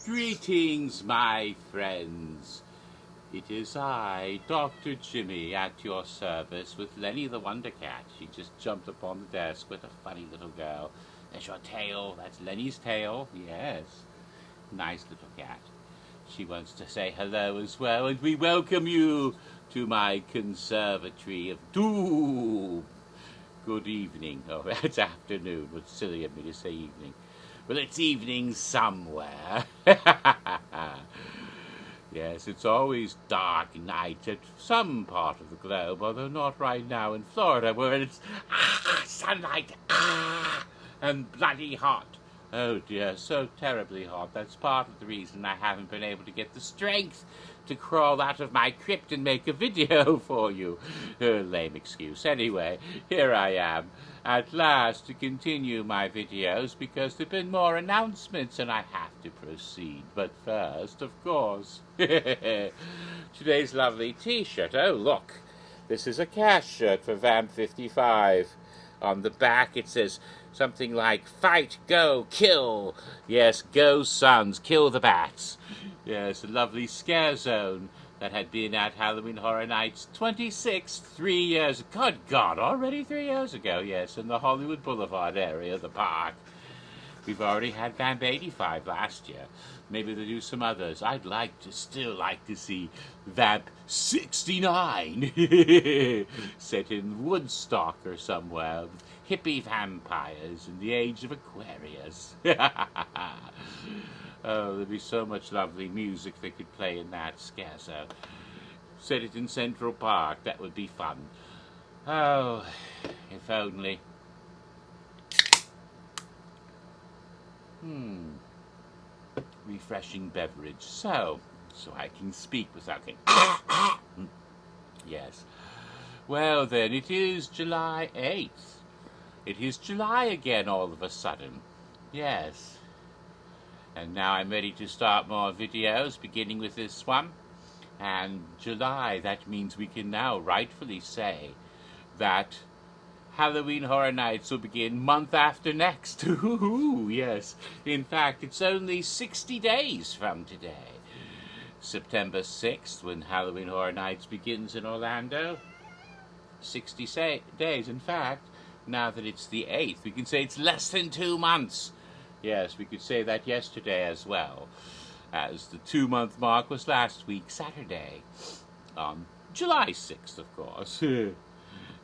Greetings, my friends. It is I, Dr. Jimmy, at your service with Lenny the Wonder Cat. She just jumped upon the desk with a funny little girl. There's your tail. That's Lenny's tail. Yes. Nice little cat. She wants to say hello as well, and we welcome you to my conservatory of doom. Good evening. Oh, it's afternoon. It's silly of me to say evening. Well, it's evening somewhere. Yes, it's always dark night at some part of the globe, although not right now in Florida, where it's sunlight, and bloody hot. Oh dear, so terribly hot. That's part of the reason I haven't been able to get the strength to crawl out of my crypt and make a video for you. Lame excuse. Anyway, here I am, at last, to continue my videos because there have been more announcements and I have to proceed. But first, of course, today's lovely t-shirt. Oh, look, this is a cast shirt for Vamp 55. On the back it says something like, fight, go, kill. Yes, go sons, kill the bats. Yes, a lovely scare zone that had been at Halloween Horror Nights 26, 3 years. Good God, already 3 years ago, yes, in the Hollywood Boulevard area, the park. We've already had Vamp 85 last year. Maybe they'll do some others. I'd still like to see Vamp 69 set in Woodstock or somewhere with hippie vampires in the age of Aquarius. Oh, there'd be so much lovely music they could play in that scare zone. Set it in Central Park. That would be fun. Oh, if only. Refreshing beverage, so I can speak without getting Yes. Well then, it is July 8th. It is July again all of a sudden. Yes. And now I'm ready to start more videos, beginning with this one. And July, that means we can now rightfully say that Halloween Horror Nights will begin month after next. Ooh, yes. In fact, it's only 60 days from today. September 6th, when Halloween Horror Nights begins in Orlando. 60 days. In fact, now that it's the 8th, we can say it's less than 2 months. Yes, we could say that yesterday as well, as the 2-month mark was last week, Saturday. July 6th, of course.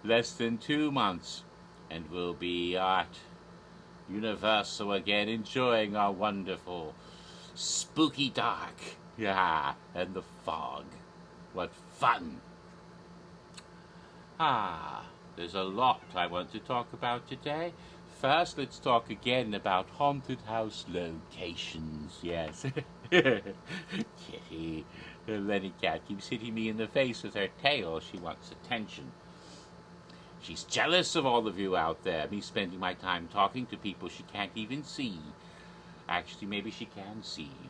Less than 2 months, and we'll be at Universal again, enjoying our wonderful spooky dark, and the fog. What fun! There's a lot I want to talk about today. First, let's talk again about haunted house locations. Yes. Kitty, the Lenny cat keeps hitting me in the face with her tail. She wants attention. She's jealous of all of you out there, me spending my time talking to people she can't even see. Actually, maybe she can see you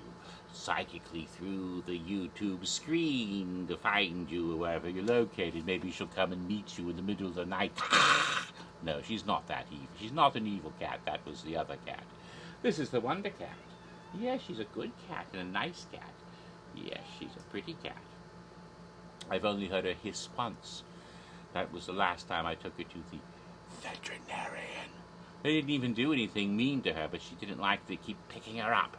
psychically through the YouTube screen to find you wherever you're located. Maybe she'll come and meet you in the middle of the night. No, she's not that evil. She's not an evil cat. That was the other cat. This is the Wonder Cat. Yes, she's a good cat and a nice cat. Yes, she's a pretty cat. I've only heard her hiss once. That was the last time I took her to the veterinarian. They didn't even do anything mean to her, but she didn't like to keep picking her up.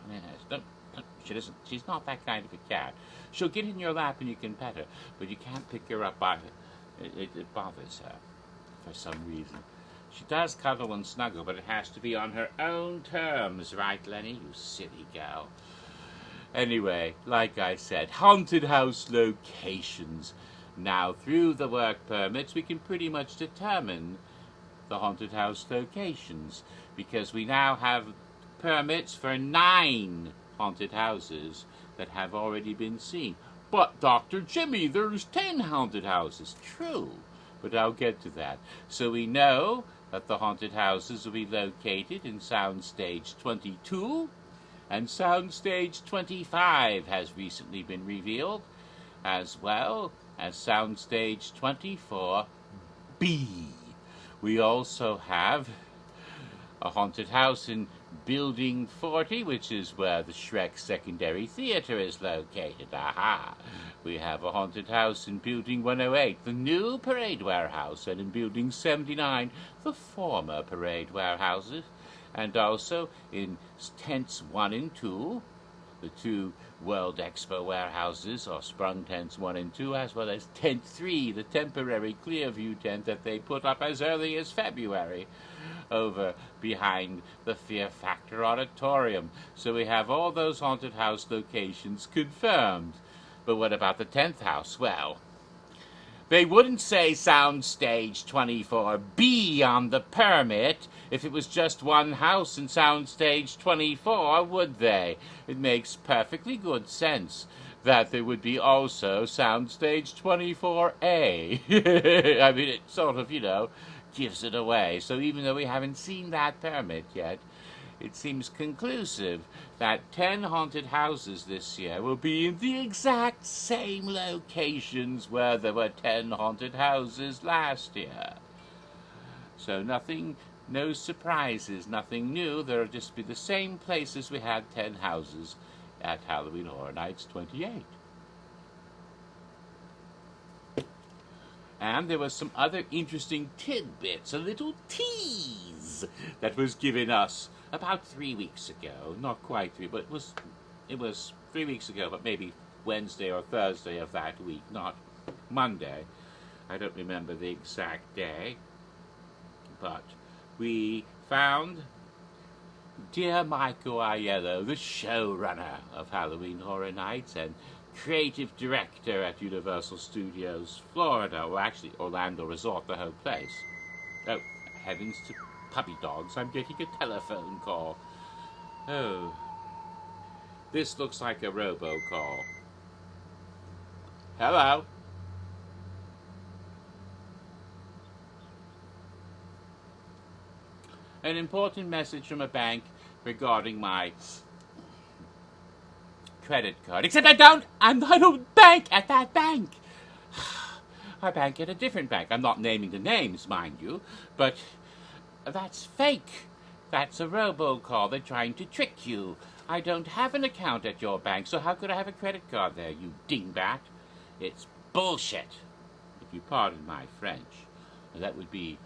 Yes, she's not that kind of a cat. She'll get in your lap and you can pet her, but you can't pick her up by her. It bothers her for some reason. She does cuddle and snuggle, but it has to be on her own terms, right, Lenny? You silly girl. Anyway, like I said, haunted house locations. Now, through the work permits, we can pretty much determine the haunted house locations, because we now have permits for 9 haunted houses that have already been seen. But, Dr. Jimmy, there's 10 haunted houses. True, but I'll get to that. So we know that the haunted houses will be located in Soundstage 22, and Soundstage 25 has recently been revealed, as well as Soundstage 24B. We also have a haunted house in Building 40, which is where the Shrek Secondary Theater is located. Aha! We have a haunted house in Building 108, the new Parade Warehouse, and in Building 79, the former Parade Warehouses, and also in Tents 1 and 2, the two World Expo warehouses, or Sprung Tents 1 and 2, as well as Tent 3, the temporary Clearview tent that they put up as early as February, over behind the Fear Factor Auditorium. So we have all those haunted house locations confirmed. But what about the 10th house? Well, they wouldn't say Soundstage 24B on the permit if it was just one house in Soundstage 24, would they? It makes perfectly good sense that there would be also Soundstage 24A. I mean, it sort of, gives it away. So even though we haven't seen that permit yet, it seems conclusive that 10 haunted houses this year will be in the exact same locations where there were 10 haunted houses last year. So no surprises, nothing new. There'll just be the same places we had 10 houses at Halloween Horror Nights 28. And there was some other interesting tidbits, a little tease that was given us about 3 weeks ago. Not quite 3, but it was 3 weeks ago, but maybe Wednesday or Thursday of that week, not Monday. I don't remember the exact day. But we found dear Michael Aiello, the showrunner of Halloween Horror Nights and creative director at Universal Studios Florida, or actually Orlando Resort, the whole place. Oh, heavens to puppy dogs, I'm getting a telephone call. Oh, this looks like a robocall. Hello? An important message from a bank regarding my credit card. Except I don't bank at that bank. I bank at a different bank. I'm not naming the names, mind you, but that's fake. That's a robocall. They're trying to trick you. I don't have an account at your bank, so how could I have a credit card there, you dingbat? It's bullshit, if you pardon my French. That would be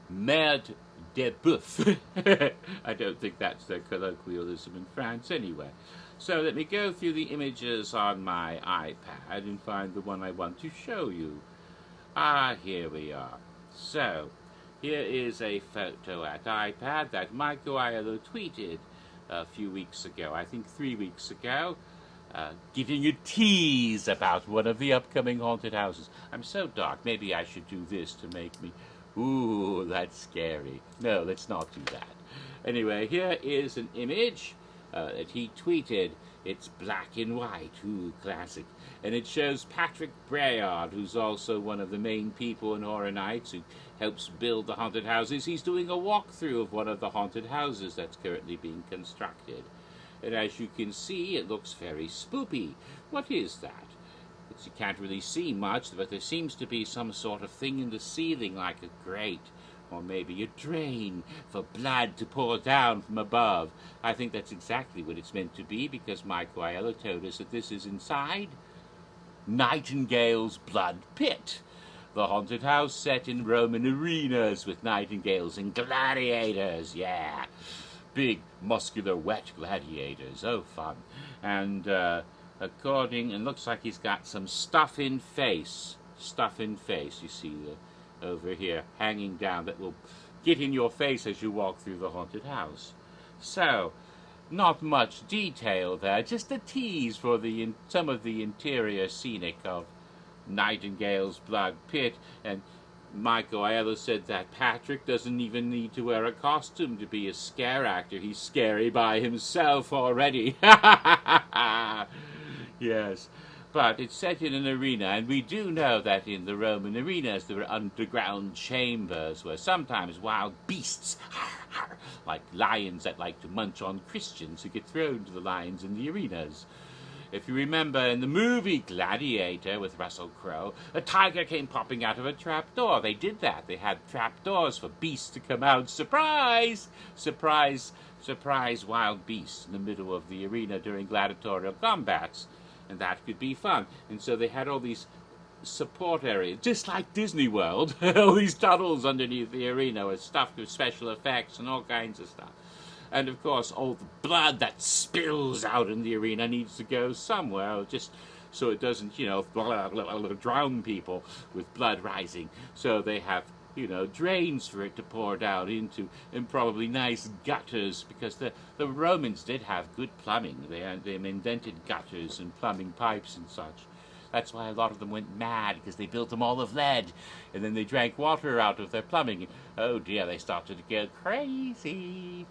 merde de boeuf. I don't think that's their colloquialism in France anyway. So let me go through the images on my iPad and find the one I want to show you. Here we are. So, here is a photo at iPad that Michael Aiello tweeted a few weeks ago, I think 3 weeks ago, giving a tease about one of the upcoming haunted houses. I'm so dark, maybe I should do this to make me... Ooh, that's scary. No, let's not do that. Anyway, here is an image that he tweeted. It's black and white. Ooh, classic. And it shows Patrick Brayard, who's also one of the main people in Horror Nights, who helps build the haunted houses. He's doing a walkthrough of one of the haunted houses that's currently being constructed. And as you can see, it looks very spoopy. What is that? You can't really see much, but there seems to be some sort of thing in the ceiling, like a grate, or maybe a drain for blood to pour down from above. I think that's exactly what it's meant to be, because Mike Aiello told us that this is inside Nightingale's Blood Pit, the haunted house set in Roman arenas with nightingales and gladiators. Yeah, big, muscular, wet gladiators. Oh, fun. And and looks like he's got some stuff in face, you see over here, hanging down, that will get in your face as you walk through the haunted house. So, not much detail there, just a tease for some of the interior scenic of Nightingale's Blood Pit. And Michael Aiello said that Patrick doesn't even need to wear a costume to be a scare actor. He's scary by himself already. Yes, but it's set in an arena, and we do know that in the Roman arenas there were underground chambers where sometimes wild beasts, like lions that like to munch on Christians, who get thrown to the lions in the arenas. If you remember in the movie Gladiator with Russell Crowe, a tiger came popping out of a trapdoor. They did that. They had trapdoors for beasts to come out. Surprise! Surprise! Surprise wild beasts in the middle of the arena during gladiatorial combats. And that could be fun. And so they had all these support areas, just like Disney World. All these tunnels underneath the arena were stuffed with special effects and all kinds of stuff. And of course, all the blood that spills out in the arena needs to go somewhere, just so it doesn't, drown people with blood rising. So they have, drains for it to pour down into, and probably nice gutters, because the Romans did have good plumbing. They invented gutters and plumbing pipes and such. That's why a lot of them went mad, because they built them all of lead, and then they drank water out of their plumbing. And, oh dear, they started to go crazy.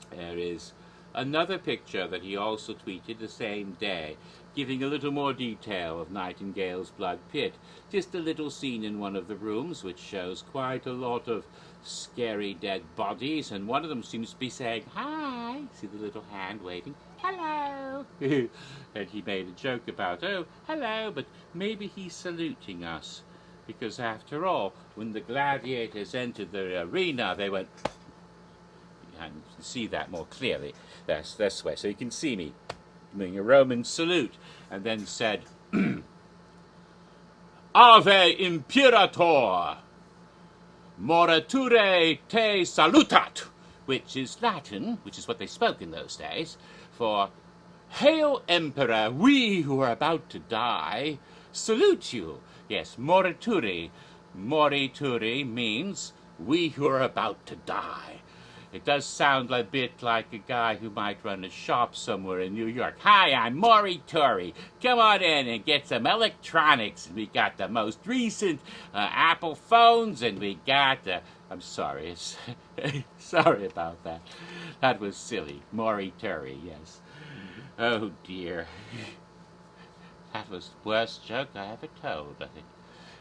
There is another picture that he also tweeted the same day, giving a little more detail of Nightingale's blood pit. Just a little scene in one of the rooms, which shows quite a lot of scary dead bodies, and one of them seems to be saying, "Hi!" See the little hand waving, "Hello!" And he made a joke about, "Oh, hello," but maybe he's saluting us, because after all, when the gladiators entered the arena, they went, and you can see that more clearly. That's this way, so you can see me doing a Roman salute, and then said, "Ave Imperator, morature te salutat," which is Latin, which is what they spoke in those days, for "Hail Emperor, we who are about to die salute you." Yes, morituri. Morituri means we who are about to die. It does sound a bit like a guy who might run a shop somewhere in New York. "Hi, I'm Morituri. Come on in and get some electronics." And we got the most recent Apple phones, and we got I'm sorry. Sorry about that. That was silly. Morituri, yes. Oh, dear. That was the worst joke I ever told, I think.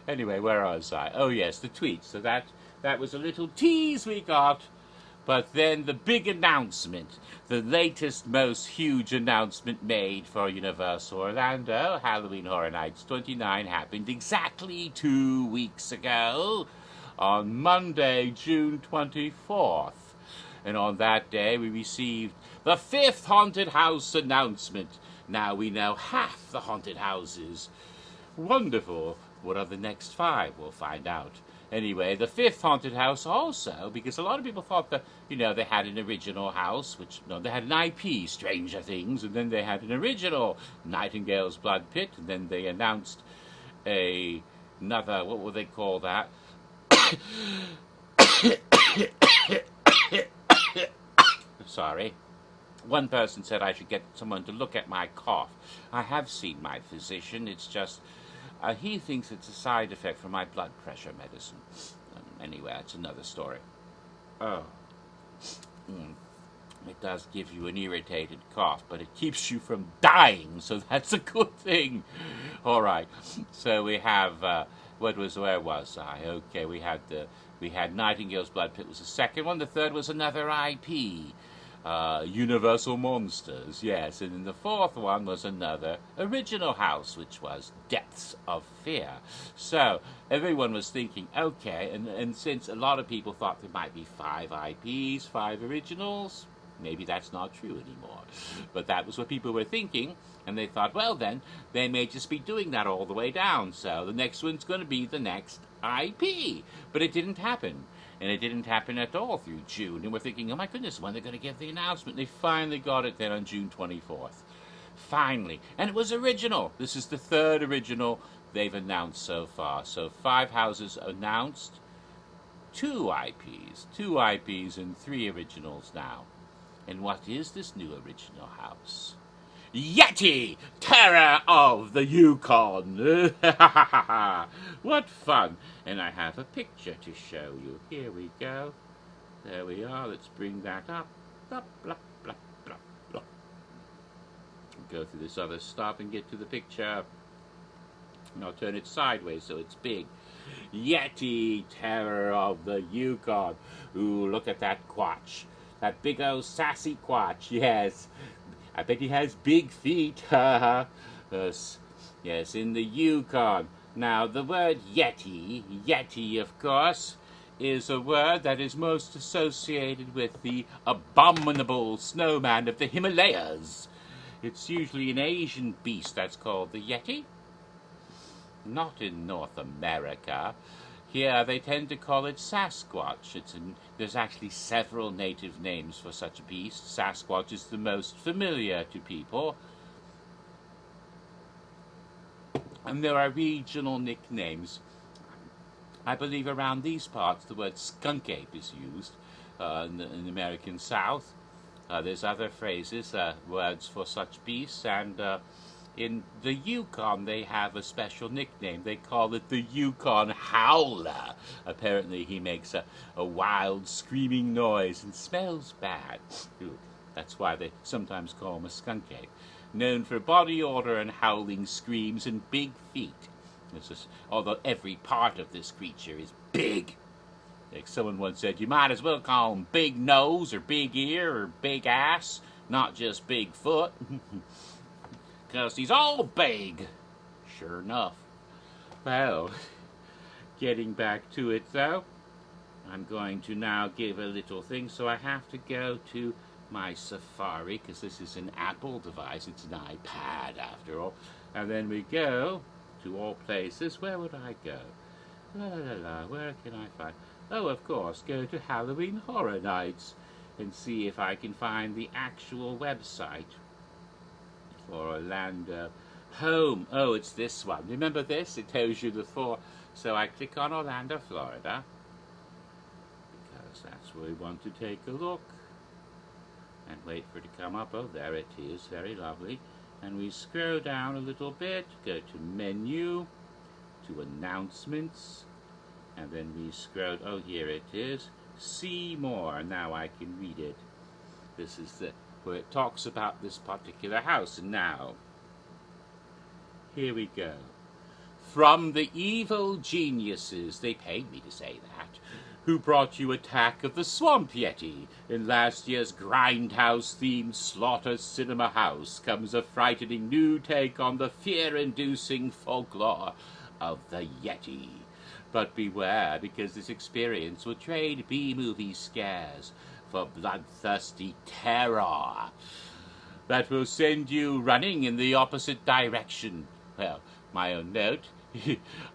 Anyway, where was I? Oh, yes, the tweet. So that was a little tease we got. But then the big announcement, the latest, most huge announcement made for Universal Orlando, Halloween Horror Nights 29, happened exactly 2 weeks ago, on Monday, June 24th. And on that day, we received the 5th haunted house announcement. Now we know half the haunted houses. Wonderful. What are the next 5? We'll find out. Anyway, the 5th haunted house also, because a lot of people thought that, they had an original house, they had an IP, Stranger Things, and then they had an original Nightingale's Blood Pit, and then they announced another, what would they call that? Sorry. One person said I should get someone to look at my cough. I have seen my physician. It's just, he thinks it's a side effect from my blood pressure medicine. Anyway, that's another story. Oh. It does give you an irritated cough, but it keeps you from dying, so that's a good thing. All right. So we have, where was I? Okay, we had Nightingale's Blood Pit was the second one. The third was another IP. Universal Monsters, yes, and then the 4th one was another original house, which was Depths of Fear. So everyone was thinking, okay, and since a lot of people thought there might be 5 IPs, 5 originals, maybe that's not true anymore. But that was what people were thinking, and they thought, well then, they may just be doing that all the way down, so the next one's going to be the next IP. But it didn't happen. And it didn't happen at all through June. And we're thinking, oh my goodness, when they're going to give the announcement. They finally got it then on June 24th. Finally. And it was original. This is the 3rd original they've announced so far. So 5 houses announced, 2 IPs. 2 IPs and 3 originals now. And what is this new original house? Yeti, terror of the Yukon. What fun. And I have a picture to show you. Here we go. There we are. Let's bring that up. Blah, blah, blah, blah, blah. Go through this other stuff and get to the picture. And I'll turn it sideways so it's big. Yeti, terror of the Yukon. Ooh, look at that quatch. That big old sassy quatch, yes. I bet he has big feet. Ha ha. Yes, in the Yukon. Now, the word Yeti, of course, is a word that is most associated with the abominable snowman of the Himalayas. It's usually an Asian beast that's called the Yeti. Not in North America. Here they tend to call it Sasquatch. There's actually several native names for such a beast. Sasquatch is the most familiar to people. And there are regional nicknames. I believe around these parts the word skunk ape is used in the American South. There's other phrases, words for such beasts, and in the Yukon they have a special nickname. They call it the Yukon Howler. Apparently he makes a wild screaming noise and smells bad. That's why they sometimes call him a skunk ape. Known for body odor and howling screams and big feet. Although every part of this creature is big. Like someone once said, you might as well call him big nose or big ear or big ass, not just big foot. Because he's all big. Sure enough. Well, getting back to it though, I'm going to now give a little thing, so I have to go to my Safari, because this is an Apple device, it's an iPad after all, and then we go to all places. Where would I go? Where can I find? Oh, of course, go to Halloween Horror Nights and see if I can find the actual website for Orlando. Home. Oh, it's this one. Remember this? It tells you the four. So I click on Orlando, Florida, because that's where we want to take a look. And wait for it to come up. Oh, there it is. Very lovely. And we scroll down a little bit, go to Menu, to Announcements, and then we scroll, oh, here it is, See More. Now I can read it. This is where it talks about this particular house. And now, here we go. From the evil geniuses, they paid me to say that, who brought you Attack of the Swamp Yeti. In last year's grindhouse-themed Slaughter Cinema House comes a frightening new take on the fear-inducing folklore of the Yeti. But beware, because this experience will trade B-movie scares for bloodthirsty terror that will send you running in the opposite direction. Well, my own note,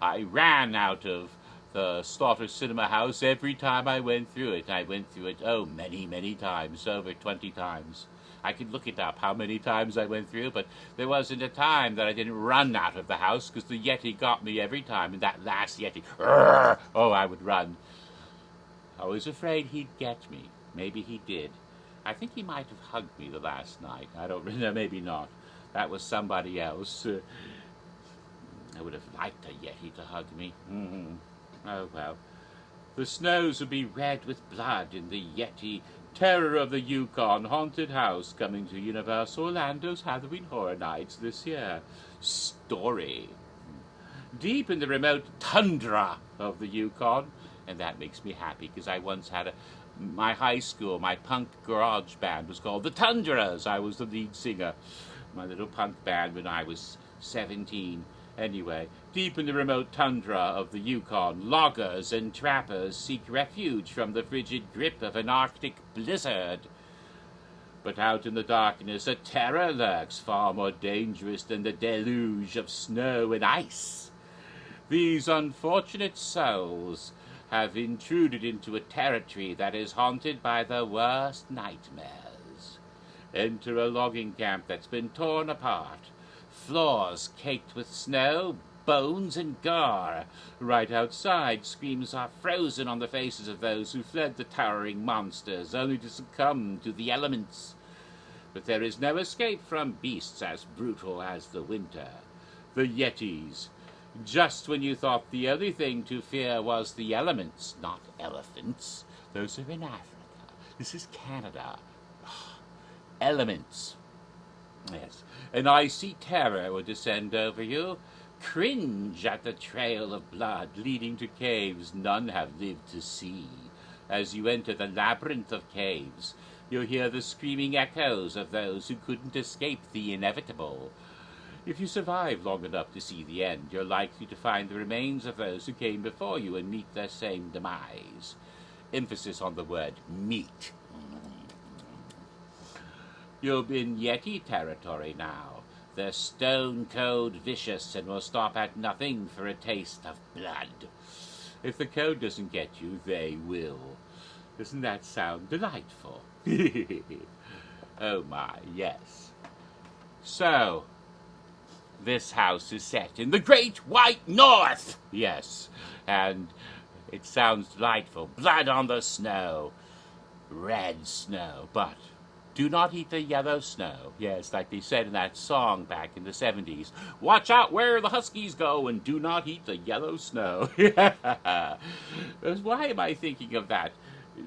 I ran out of the Slaughter Cinema House every time I went through it. I went through it, oh, many, many times, over 20 times. I could look it up, how many times I went through, but there wasn't a time that I didn't run out of the house, because the Yeti got me every time, and that last Yeti, oh, I would run. I was afraid he'd get me. Maybe he did. I think he might have hugged me the last night. I don't know, maybe not. That was somebody else. I would have liked a Yeti to hug me. Oh, well. The snows will be red with blood in the Yeti Terror of the Yukon Haunted House, coming to Universal Orlando's Halloween Horror Nights this year. Story. Deep in the remote tundra of the Yukon, and that makes me happy, because I once had my high school, my punk garage band was called the Tundras. I was the lead singer. My little punk band when I was 17. Anyway, deep in the remote tundra of the Yukon, loggers and trappers seek refuge from the frigid grip of an Arctic blizzard. But out in the darkness, a terror lurks far more dangerous than the deluge of snow and ice. These unfortunate souls have intruded into a territory that is haunted by the worst nightmares. Enter a logging camp that's been torn apart. Floors caked with snow, bones, and gore. Right outside, screams are frozen on the faces of those who fled the towering monsters, only to succumb to the elements. But there is no escape from beasts as brutal as the winter. The Yetis. Just when you thought the only thing to fear was the elements, not elephants. Those are in Africa. This is Canada. Elements. Yes. An icy terror will descend over you. Cringe at the trail of blood leading to caves none have lived to see. As you enter the labyrinth of caves, You'll hear the screaming echoes of those who couldn't escape the inevitable. If you survive long enough to see the end, you're likely to find the remains of those who came before you and meet their same demise. Emphasis on the word meet. You're in Yeti territory now. They're stone-cold vicious and will stop at nothing for a taste of blood. If the code doesn't get you, they will. Doesn't that sound delightful? Oh my, yes. So, this house is set in the Great White North! Yes, and it sounds delightful. Blood on the snow. Red snow, but do not eat the yellow snow. Yes, like they said in that song back in the 70s. Watch out where the huskies go and do not eat the yellow snow. Why am I thinking of that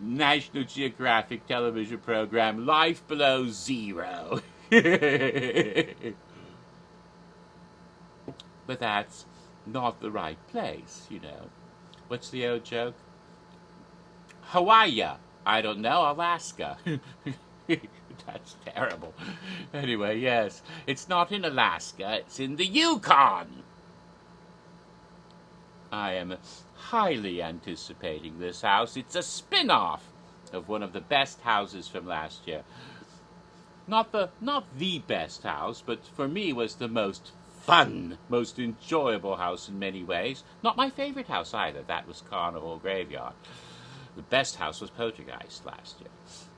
National Geographic television program, Life Below Zero? But that's not the right place, you know. What's the old joke? Hawaii. I don't know, Alaska. That's terrible. Anyway, yes, it's not in Alaska, it's in the Yukon. I am highly anticipating this house. It's a spin-off of one of the best houses from last year. Not the best house, but for me was the most fun, most enjoyable house in many ways. Not my favorite house either. That was Carnival Graveyard. The best house was Poltergeist last year.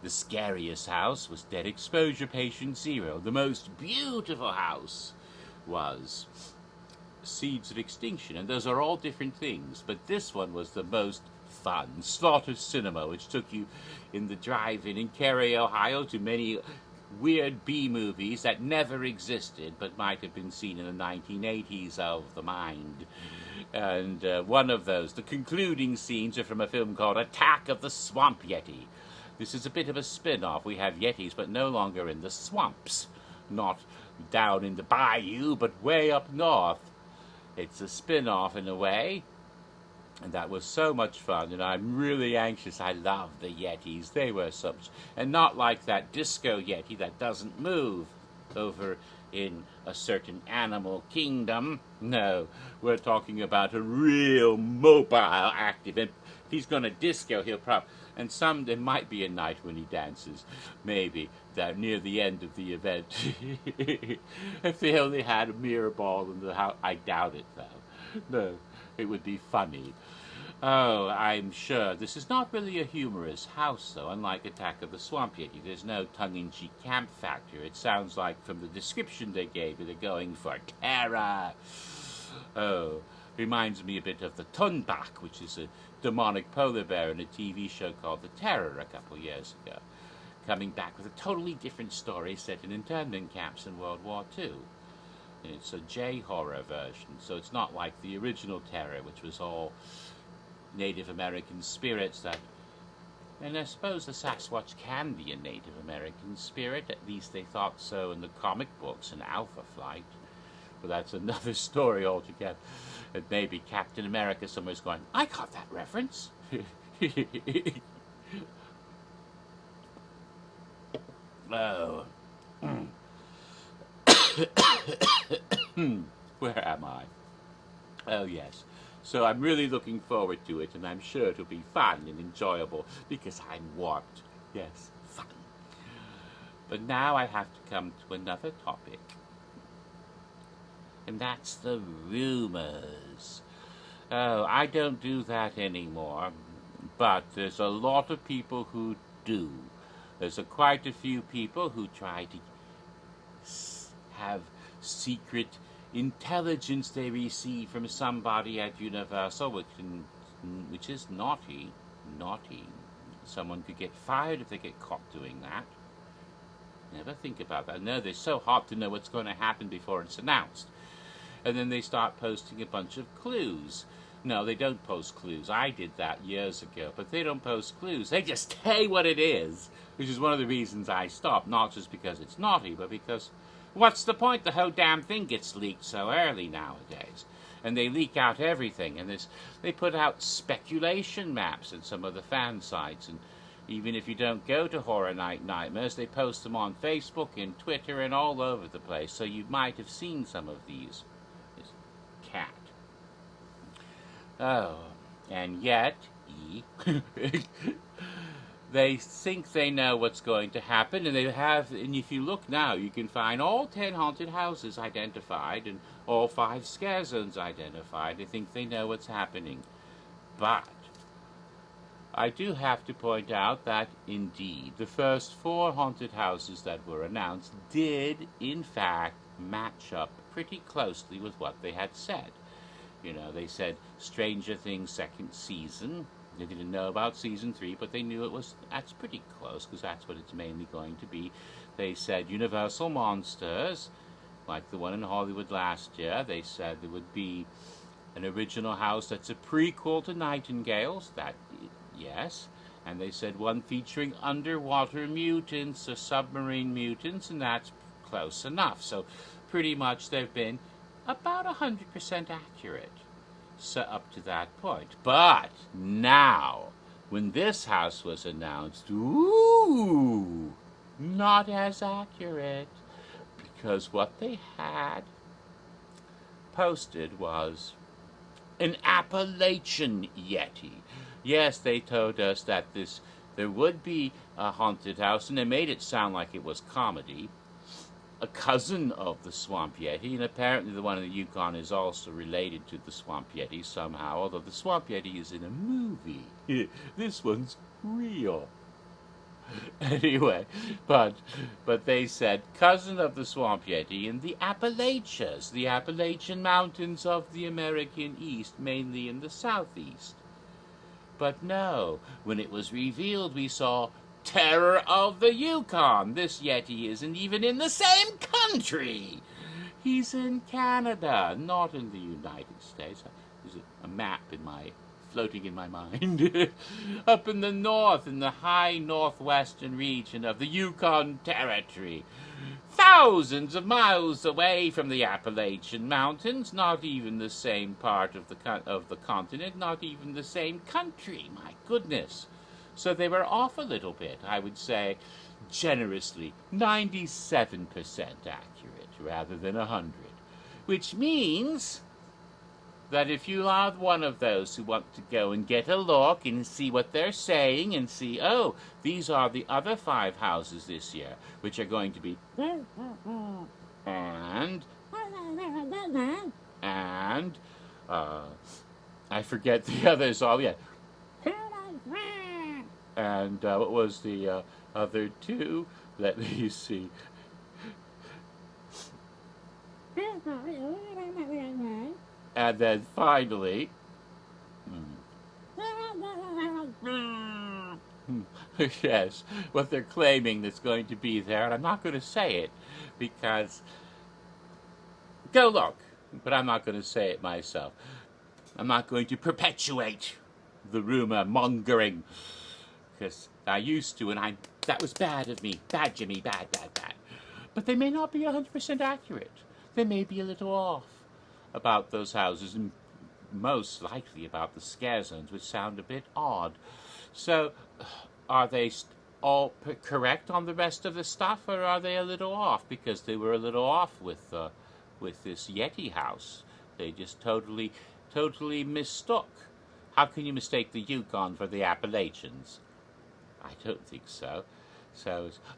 The scariest house was Dead Exposure Patient Zero. The most beautiful house was Seeds of Extinction. And those are all different things. But this one was the most fun. Slaughter Cinema, which took you in the drive-in in Cary, Ohio, to many weird B-movies that never existed but might have been seen in the 1980s of the mind. And one of those, the concluding scenes, are from a film called Attack of the Swamp Yeti. This is a bit of a spin-off. We have Yetis, but no longer in the swamps. Not down in the bayou, but way up north. It's a spin-off in a way. And that was so much fun, and I'm really anxious. I love the Yetis. They were such... And not like that disco Yeti that doesn't move over in a certain animal kingdom. No, we're talking about a real mobile active. And if he's going to disco, he'll probably... And there might be a night when he dances. Maybe that near the end of the event. If they only had a mirror ball in the house. I doubt it, though. No, it would be funny. Oh, I'm sure. This is not really a humorous house, though. Unlike Attack of the Swamp Yeti, there's no tongue-in-cheek camp factor. It sounds like, from the description they gave, they're going for terror. Oh, reminds me a bit of the Tunbak, which is a demonic polar bear in a TV show called The Terror a couple years ago. Coming back with a totally different story set in internment camps in World War II. And it's a J-horror version, so it's not like the original Terror, which was all Native American spirits that... And I suppose the Sasquatch can be a Native American spirit. At least they thought so in the comic books in Alpha Flight. But that's another story altogether. And maybe Captain America somewhere's going, I caught that reference. Oh. Where am I? Oh, yes. So I'm really looking forward to it, and I'm sure it'll be fun and enjoyable, because I'm warped. Yes, fun. But now I have to come to another topic. And that's the rumors. Oh, I don't do that anymore, but there's a lot of people who do. There's quite a few people who try to have secret intelligence they receive from somebody at Universal, which is naughty. Someone could get fired if they get caught doing that. Never think about that. No, they're so hot to know what's going to happen before it's announced. And then they start posting a bunch of clues. No, they don't post clues. I did that years ago, but they don't post clues. They just say what it is, which is one of the reasons I stopped, not just because it's naughty, but because what's the point? The whole damn thing gets leaked so early nowadays. And they leak out everything. And they put out speculation maps in some of the fan sites. And Even if you don't go to Horror Night Nightmares, they post them on Facebook and Twitter and all over the place, so you might have seen some of these. This cat. Oh, and yet, they think they know what's going to happen, and and if you look now, you can find all 10 haunted houses identified and all 5 scare zones identified. They think they know what's happening. But I do have to point out that, indeed, the first 4 haunted houses that were announced did, in fact, match up pretty closely with what they had said. You know, they said Stranger Things 2nd season. They didn't know about season 3, but they knew that's pretty close, because that's what it's mainly going to be. They said Universal Monsters, like the one in Hollywood last year. They said there would be an original house that's a prequel to Nightingales. Yes. And they said one featuring underwater mutants or submarine mutants, and that's close enough. So pretty much they've been about 100% accurate. So up to that point. But now, when this house was announced, ooh, not as accurate, because what they had posted was an Appalachian Yeti. Yes, they told us that there would be a haunted house, and they made it sound like it was comedy. A cousin of the Swamp Yeti, and apparently the one in the Yukon is also related to the Swamp Yeti somehow, although the Swamp Yeti is in a movie. This one's real. Anyway, but they said cousin of the Swamp Yeti in the Appalachians, the Appalachian Mountains of the American East, mainly in the southeast. But no, when it was revealed, we saw Terror of the Yukon. This Yeti isn't even in the same country. He's in Canada, not in the United States. There's a map floating in my mind. Up in the north, in the high northwestern region of the Yukon Territory. Thousands of miles away from the Appalachian Mountains, not even the same part of the continent, not even the same country. My goodness. So they were off a little bit, I would say, generously, 97% accurate rather than 100. Which means that if you are one of those who want to go and get a look and see what they're saying and see, oh, these are the other 5 houses this year, which are going to be and I forget the others. Oh, yeah. And what was the other 2? Let me see. And then finally, yes, what they're claiming that's going to be there, and I'm not going to say it because, go look, but I'm not going to say it myself. I'm not going to perpetuate the rumor mongering, because I used to, and that was bad of me. Bad, Jimmy, bad. But they may not be 100% accurate. They may be a little off about those houses, and most likely about the scare zones, which sound a bit odd. So, are they all correct on the rest of the stuff, or are they a little off? Because they were a little off with this Yeti house. They just totally mistook. How can you mistake the Yukon for the Appalachians? I don't think so.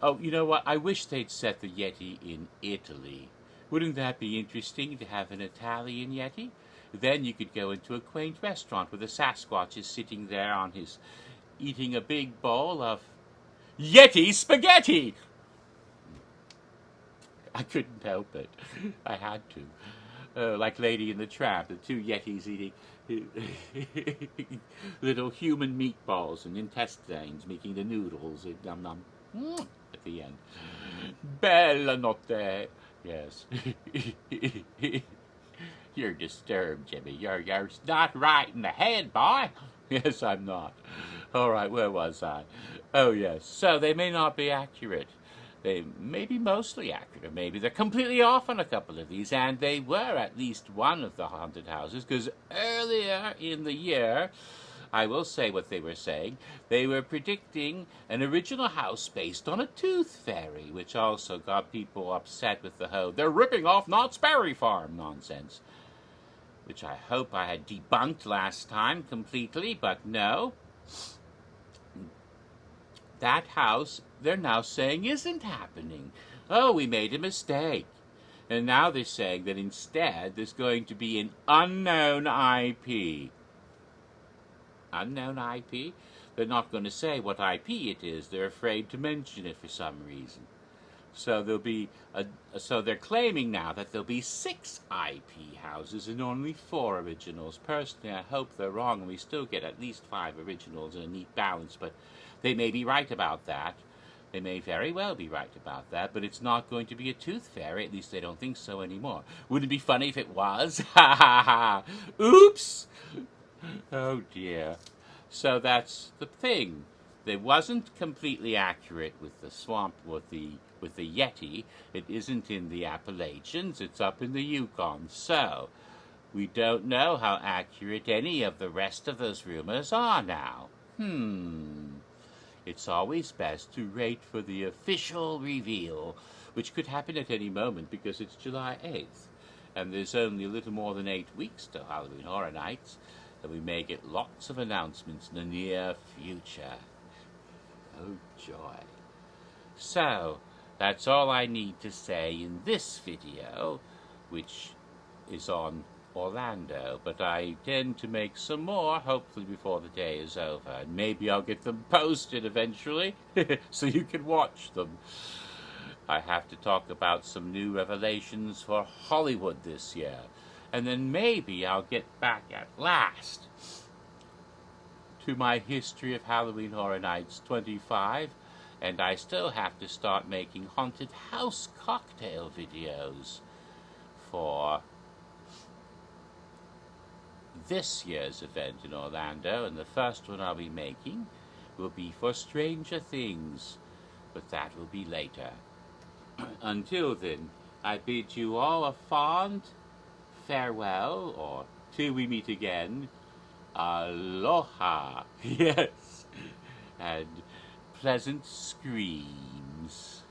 Oh, you know what? I wish they'd set the Yeti in Italy. Wouldn't that be interesting to have an Italian Yeti? Then you could go into a quaint restaurant where the Sasquatch is sitting there eating a big bowl of Yeti spaghetti. I couldn't help it. I had to. Like Lady and the Tramp, the 2 Yetis eating little human meatballs and intestines, making the noodles at the end. Bella notte. Yes. You're disturbed, Jimmy. You're not right in the head, boy. Yes, I'm not. All right, where was I? Oh, yes. So they may not be accurate. They may be mostly accurate, or maybe they're completely off on a couple of these, and they were at least one of the haunted houses, because earlier in the year, I will say what they were saying. They were predicting an original house based on a tooth fairy, which also got people upset with the whole "they're ripping off Knott's Berry Farm" nonsense, which I hope I had debunked last time completely, but no. That house, they're now saying, isn't happening. Oh, we made a mistake. And now they're saying that instead there's going to be an unknown IP. Unknown IP? They're not going to say what IP it is. They're afraid to mention it for some reason. So so they're claiming now that there'll be 6 IP houses and only 4 originals. Personally, I hope they're wrong and we still get at least 5 originals in a neat balance, but they may be right about that. They may very well be right about that, but it's not going to be a tooth fairy. At least they don't think so anymore. Wouldn't it be funny if it was? Ha ha ha! Oops! Oh dear. So that's the thing. It wasn't completely accurate with the swamp, with the Yeti. It isn't in the Appalachians. It's up in the Yukon. So we don't know how accurate any of the rest of those rumors are now. It's always best to wait for the official reveal, which could happen at any moment because it's July 8th, and there's only a little more than 8 weeks to Halloween Horror Nights, and we may get lots of announcements in the near future. Oh joy. So, that's all I need to say in this video, which is on Orlando, but I intend to make some more, hopefully before the day is over, and maybe I'll get them posted eventually, so you can watch them. I have to talk about some new revelations for Hollywood this year, and then maybe I'll get back at last to my History of Halloween Horror Nights 25, and I still have to start making haunted house cocktail videos for this year's event in Orlando, and the first one I'll be making will be for Stranger Things, but that will be later. Until then, I bid you all a fond farewell, or till we meet again, aloha, yes, and pleasant screams.